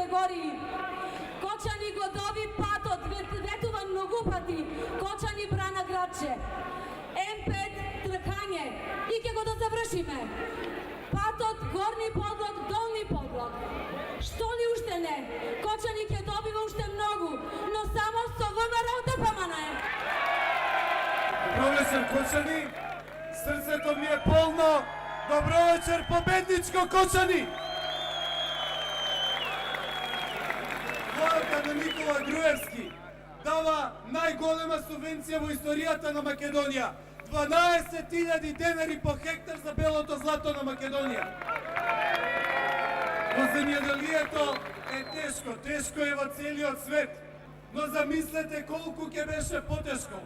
категории. Кочани годови патот, ветува многу пати, Кочани брана градче. М5 тркање и ќе го завршиме. Патот горни подлог, долни подлог. Што ли уште не? Кочани ќе добива уште многу, но само со ВМРО ДПМН. Добро вечер, Кочани. Срцето ми е полно. Добро вечер, победничко Кочани. Владата на Никола Груевски дава најголема субвенција во историјата на Македонија. 12.000 денари по хектар за белото злато на Македонија. Во земјоделието е тешко е во целиот свет, но замислете колку ќе беше потешко,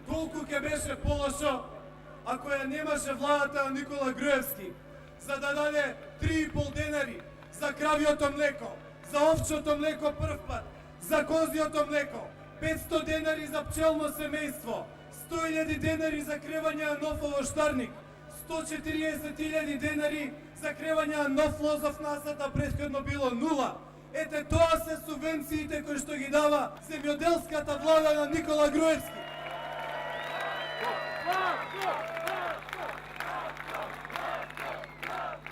колку ќе беше полошо ако ја немаше владата на Никола Груевски за да даде 3,5 денари за кравиото млеко, за овчото млеко прв пат, за козиото млеко, 500 денари за пчелно семејство, 100.000 денари за кревање на нов овоштарник, 140.000 денари за кревање на нов лозов насад, а претходно било 0. Ете тоа се субвенциите кои што ги дава земјоделската влада на Никола Груевски.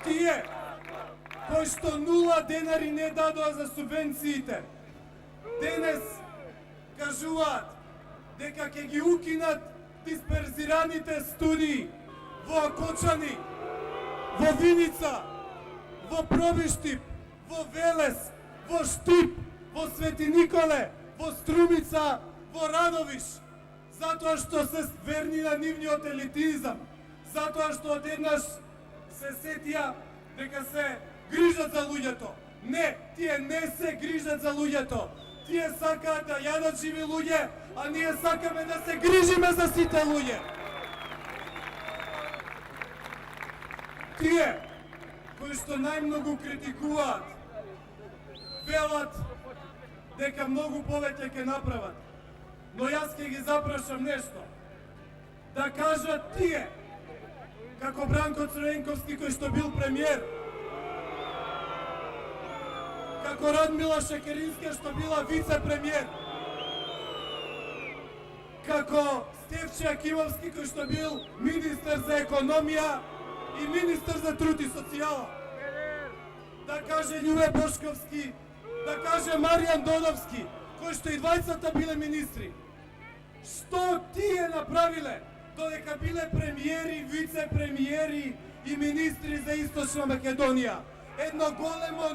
Тие кои што 0 денари не дадоа за субвенциите, денес кажуваат дека ќе ги укинат дисперзираните студии во Кочани, во Виница, во Пробиштип, во Велес, во Штип, во Свети Николе, во Струмица, во Радовиш, затоа што се верни на нивниот елитизам, затоа што одеднаш се сетија дека се грижат за луѓето. Не, тие не се грижат за луѓето. Тие сакаат да јадат живи луѓе, а ние сакаме да се грижиме за сите луѓе. Тие кои што најмногу критикуваат, велат дека многу повеќе ќе направат. Но јас ќе ги запрашам нешто. Да кажат тие, како Бранко Црвенковски кој што бил премиер, како Радмила Шекеринска што била вице-премиер, како Стефче Акимовски кој што бил министер за економија и министер за труд и социјала, да каже Љубе Бошковски, да каже Маријан Додовски, кои што и двајцата биле министри. Што тие направиле додека биле премиери, вице-премиери и министри за Источна Македонија? Едно големо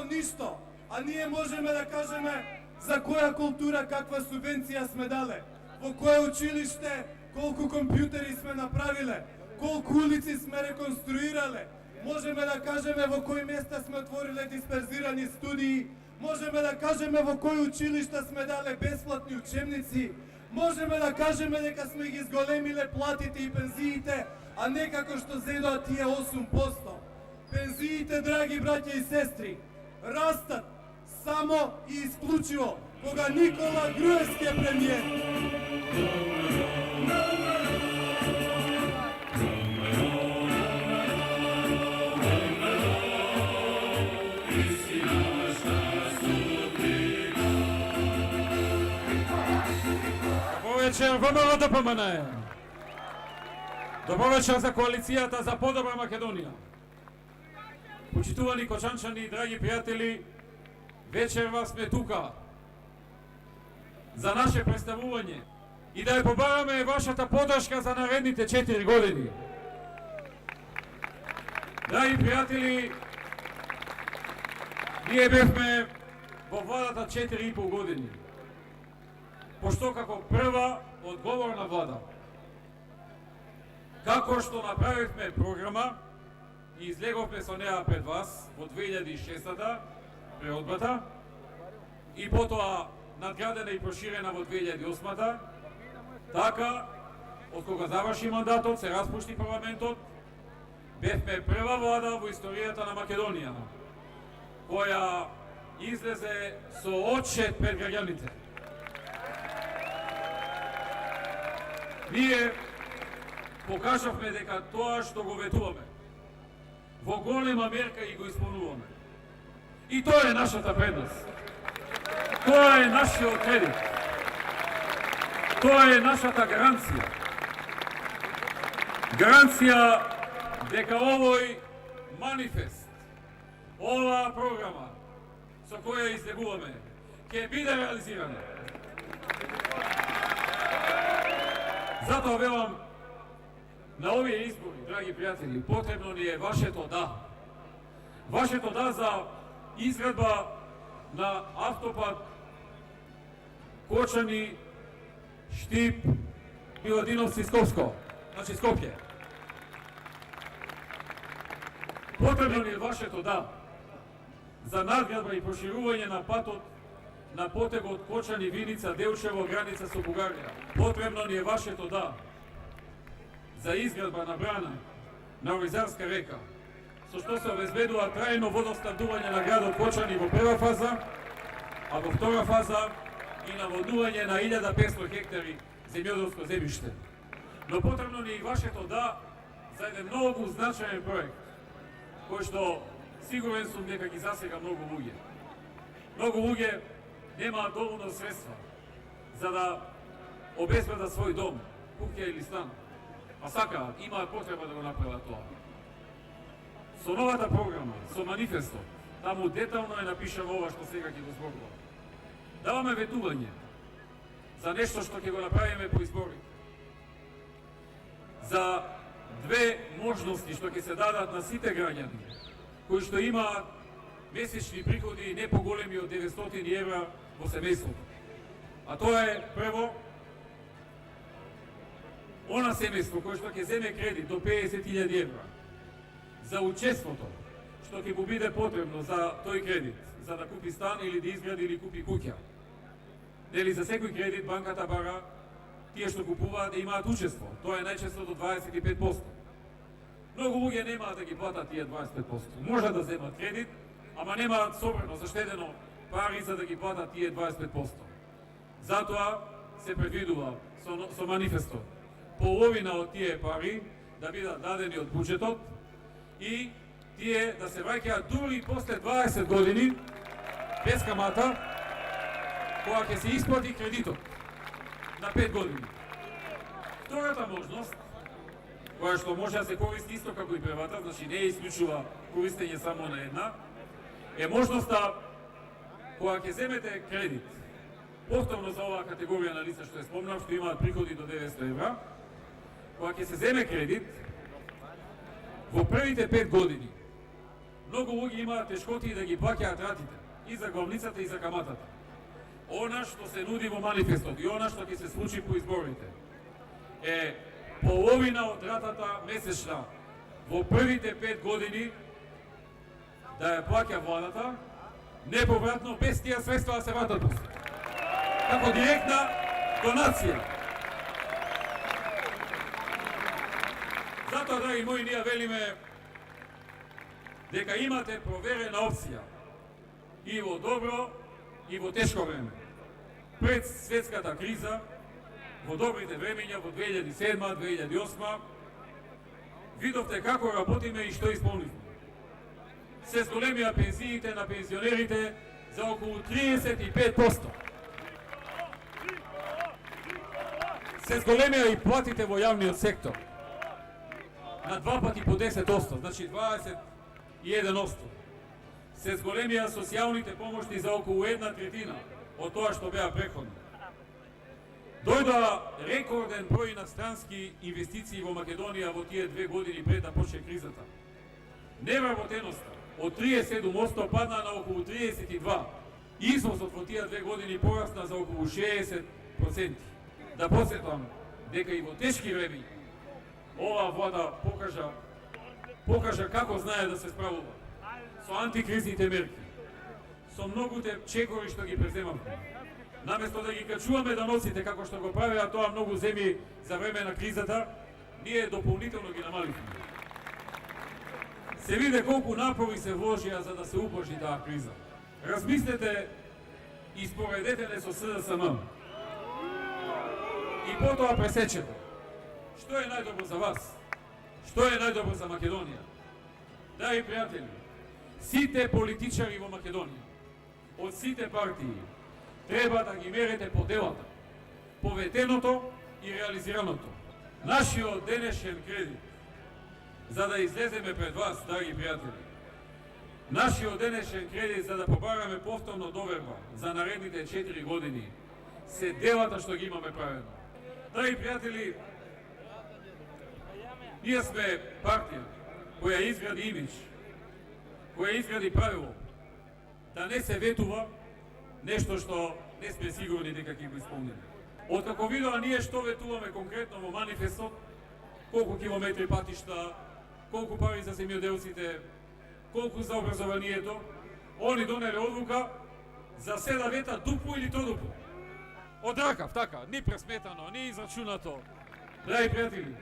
ништо. А ние можеме да кажеме за која култура каква субвенција сме дале, во кое училиште колку компјутери сме направиле, колку улици сме реконструирале, можеме да кажеме во кои места сме отвориле дисперзирани студии, можеме да кажеме во кои училишта сме дале бесплатни учебници, можеме да кажеме дека сме ги зголемиле платите и пензиите, а не како што зедоа тие 8%. Пензиите, драги браќа и сестри, растат само и исклучиво кога Никола Груевски е премиер. Добро вечер, ВМРО ДПМН. Добро вечер за коалицијата за подобра Македонија. Почитувани кочанчани, драги пријатели, вечерва сме тука за наше представување и да ја побараме вашата подршка за наредните 4 години. Драги пријатели, ние бевме во владата 4,5 години, пошто како прва одговорна влада, како што направивме програма и излеговме со неа пред вас во 2006-та, преодбата, и потоа надградена и проширена во 2008-та, така, од кога заврши мандатот, се распушти парламентот, бевме прва влада во историјата на Македонија, која излезе со отчет пред граѓаните. Ние покажавме дека тоа што го ветуваме во голема мерка и го исполнуваме. И тоа е нашата предност. Тоа е нашиот кредит. Тоа е нашата гаранција. Гаранција дека овој манифест, оваа програма со која излегуваме, ќе биде реализирана. Затоа велам, на овие избори, драги пријатели, потребно ни е вашето да. Вашето да за изградба на автопат Кочани, Штип, Миладиновци, Скопско, значи Скопје. Потребно ни е вашето да за надградба и проширување на патот на потегот Кочани, Виница, Делчево, граница со Бугарија. Потребно ни е вашето да за изградба на брана на Оризарска река, со што се обезбедува трајно водоснабдување на градот Кочани во прва фаза, а во втора фаза и наводнување на 1500 хектари земјоделско земјиште. Но потребно ни и вашето да за еден многу значаен проект, кој што сигурен сум дека ги засега многу луѓе. Многу луѓе немаат доволно средства за да обезбедат свој дом, куќа или стан, а сакаат, имаат потреба да го направат тоа. Со новата програма, со манифестот, таму детално е напишано ова што сега ќе го зборувам. Даваме ветување за нешто што ќе го направиме по изборите. За две можности што ќе се дадат на сите граѓани, кои што имаат месечни приходи не поголеми од 900 евра во семејството. А тоа е прво она семејство кој што ќе земе кредит до 50.000 евра за учеството што ќе му биде потребно за тој кредит, за да купи стан или да изгради или купи куќа. Нели за секој кредит банката бара тие што купуваат да имаат учество. Тоа е најчесто до 25%. Многу луѓе немаат да ги платат тие 25%. Може да земат кредит, ама немаат собрано, заштедено пари за да ги платат тие 25%. Затоа се предвидува со манифестот половина од тие пари да бидат дадени од буџетот и тие да се враќаат дури после 20 години без камата, кога ќе се исплати кредитот на 5 години. Втората можност, која што може да се користи исто како и првата, значи не исклучува користење само на една, е можноста кога ќе земете кредит, повторно за оваа категорија на лица што е спомнав, што имаат приходи до 900 евра, кога ќе се земе кредит, во првите 5 години, многу луѓе имаат тешкоти да ги плаќаат ратите, и за главницата и за каматата. Она што се нуди во манифестот и она што ќе се случи по изборите е половина од ратата месечна во првите 5 години да ја плаќа владата, неповратно без тие средства да се вратат после. Како директна донација. Затоа, драги мои, ние велиме дека имате проверена опција и во добро и во тешко време. Пред светската криза, во добрите времења, во 2007-2008, видовте како работиме и што исполнивме. Се зголемија пензиите на пензионерите за околу 35%. Се зголемија и платите во јавниот сектор на 2 пати по 10%, значи 21%. Се зголемија социјалните помошти за околу 1/3 од тоа што беа преходно. Дојдоа рекорден број инстрански инвестиции во Македонија во тие 2 години пред да почне кризата. Невработеноста од 37% падна на околу 32%. Извозот во тие 2 години порасна за околу 60%. Да посетам дека и во тешки времења оваа влада покажа како знае да се справува со антикризните мерки, со многуте чекори што ги преземавме. Наместо да ги качуваме даноците како што го правеа тоа многу земји за време на кризата, ние дополнително ги намаливме. Се виде колку напори се вложија за да се убlaži таа криза. Размислете и споредете не со СДСМ. И потоа пресечете. Што е најдобро за вас? Што е најдобро за Македонија? Драги пријатели, Сите политичари во Македонија, од сите партии, треба да ги мерите по делата, поведеното и реализираното. Нашиот денешен кредит, за да излеземе пред вас, драги пријатели, нашиот денешен кредит за да побараме повторно доверба за наредните 4 години, се делата што ги имаме правено. Драги пријатели, ние сме партија која изгради имидж, која изгради правило да не се ветува нешто што не сме сигурни дека ќе го исполниме. Откако видоа ние што ветуваме конкретно во манифестот, колку километри патишта, колку пари за земјоделците, колку за образованието, они донеле одлука за се да вета дупу или тrodupу. Од ракав, така, ни пресметано, ни израчунато. Драги пријатели,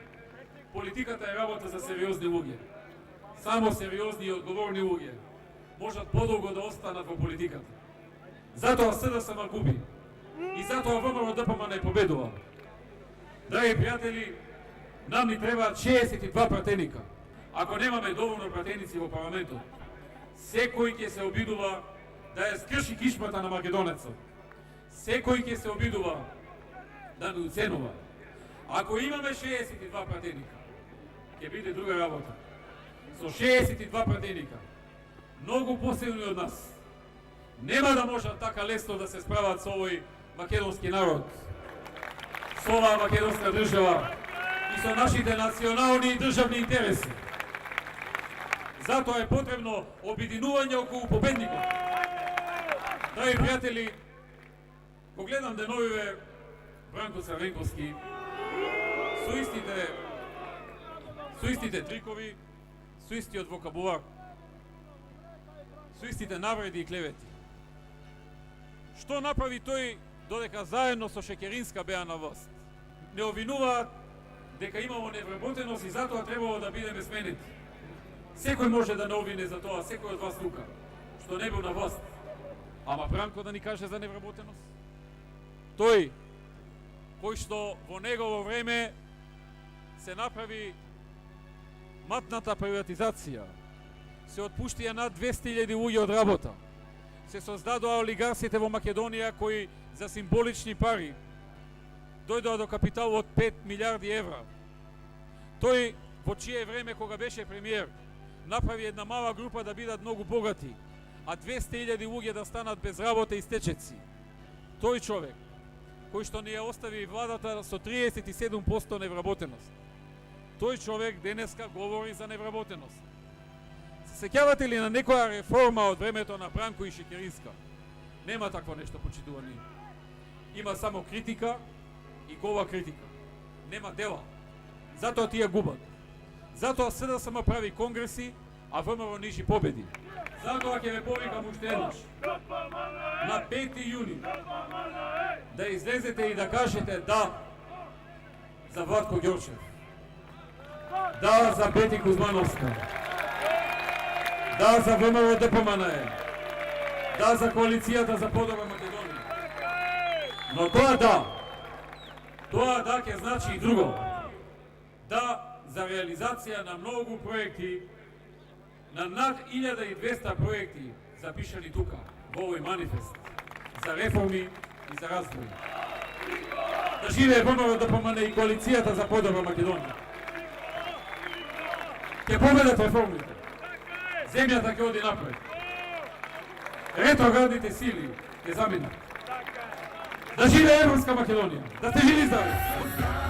политиката е работа за сериозни луѓе. Само сериозни и одговорни луѓе можат подолго да останат во политиката. Затоа СДСМ губи. И затоа ВМРО ДПМН победува. Драги пријатели, нам ни требаат 62 пратеника. Ако немаме доволно пратеници во парламентот, секој ќе се обидува да ја скрши кишмата на македонецот. Секој ќе се обидува да не уценува. Ако имаме 62 пратеника, ќе биде друга работа. Со 62 пратеника, многу посилни од нас, нема да можат така лесно да се справат со овој македонски народ, со оваа македонска држава и со нашите национални и државни интереси. Затоа е потребно обединување околу победникот. Драги пријатели, го гледам деновиве Бранко Црвенковски со истите трикови, со истиот вокабулар, со истите навреди и клевети. Што направи тој додека заедно со Шекеринска беа на власт? Не обвинуваат дека имамо невработеност и затоа требало да бидеме сменети. Секој може да не обвине за тоа, секој од вас тука, што не бил на власт. Ама Бранко да ни каже за невработеност? Тој, кој што во негово време се направи матната приватизација, се отпуштија над 200.000 луѓе од работа, се создадоа олигарсите во Македонија кои за символични пари дојдоа до капитал од 5 милиарди евра. Тој, во чие време кога беше премиер, направи една мала група да бидат многу богати, а 200.000 луѓе да станат без работа и стечеци. Тој човек, кој што ни ја остави владата со 37% невработеност. Тој човек денеска говори за невработеност. Се сеќавате ли на некоја реформа од времето на Бранко и Шекеринска? Нема такво нешто, почитувани. Има само критика и гола критика. Нема дела. Затоа тие губат. Затоа СДСМ прави конгреси, а ВМРО ниши победи. Затоа ќе ве повикам уште еднаш. На 5 јуни да излезете и да кажете да за Владко Ѓорчев. Да за Пети Кузмановска. Да за ВМРО ДПМН. Да за коалицијата за подобра Македонија. Но тоа да ќе значи и друго. Да за реализација на многу проекти, на над 1200 проекти запишани тука, во овој манифест, за реформи и за развој. Да живее ВМРО ДПМН и коалицијата за подобра Македонија. Ќе победат реформите. Земјата ќе оди напред. Ретроградните сили ќе заминат. Да живее Европска Македонија. Да сте живи здрави.